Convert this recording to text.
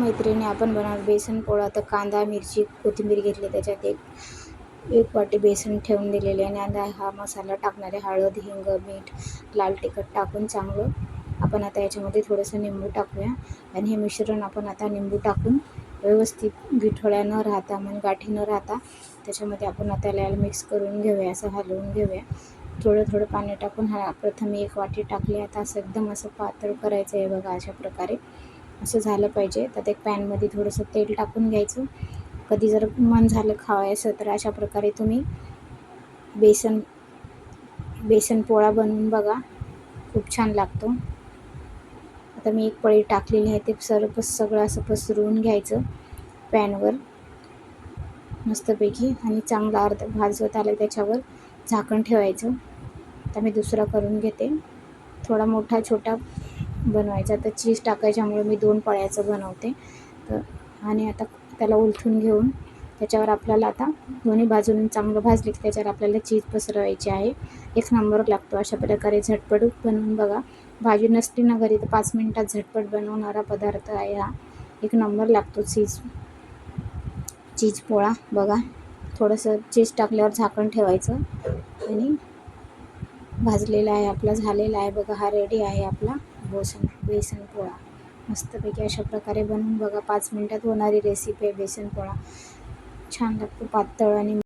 मैत्रिणी, आपण बनवणार बेसन पोळा. तर कांदा, मिरची, कोथिंबीर घेतली, त्याच्यात एक वाटी बेसन ठेवून दिलेले आणि आता हा मसाला टाकणारे. हळद, हिंग, मीठ, लाल तिखट टाकून चांगलं आपण आता याच्यामध्ये थोडंसं निंबू टाकूया आणि हे मिश्रण आपण आता निंबू टाकून व्यवस्थित गिठळ्या न राहता, म्हणजे गाठी न राहता त्याच्यामध्ये आपण आता याला मिक्स करून घेऊया, असं हलवून घेऊया. थोडं थोडं पाणी टाकून प्रथम एक वाटी टाकली. आता असं एकदम असं पातळ करायचं आहे बघा, अशा प्रकारे असं झालं पाहिजे. तर एक पॅनमध्ये थोडंसं तेल टाकून घ्यायचं. कधी जर मन झालं खावायचं तर अशा प्रकारे तुम्ही बेसन पोळा बनवून बघा, खूप छान लागतो. आता मी एक पळी टाकलेली आहे, ते सगळं असं पसरवून घ्यायचं पॅनवर मस्तपैकी आणि चांगला अर्धा भाजत आलं त्याच्यावर झाकण ठेवायचं. आता मी दुसरा करून घेते. थोडा मोठा छोटा बनवायचा, तर चीज टाकायच्यामुळे मी 2 पळ्याचं बनवते. तर आणि आता त्याला उलथून घेऊन त्याच्यावर आपल्याला आता दोन्ही बाजूने चांगलं भाजले की त्याच्यावर आपल्याला चीज पसरवायची आहे. एक नंबर लागतो. अशा प्रकारे झटपट बनवून बघा. भाजी नसली ना घरी तर 5 मिनिटात झटपट बनवणारा पदार्थ आहे हा. एक नंबर लागतो चीज पोळा बघा. थोडंसं चीज टाकल्यावर झाकण ठेवायचं आणि भाजलेला आहे आपला, झालेला आहे बघा. हा रेडी आहे आपला बेसन पोळा. मस्तपैकी अशा प्रकारे बनवून बघा. 5 मिनिटात होणारी रेसिपी आहे बेसन पोळा. छान लागतो, पातळ आणि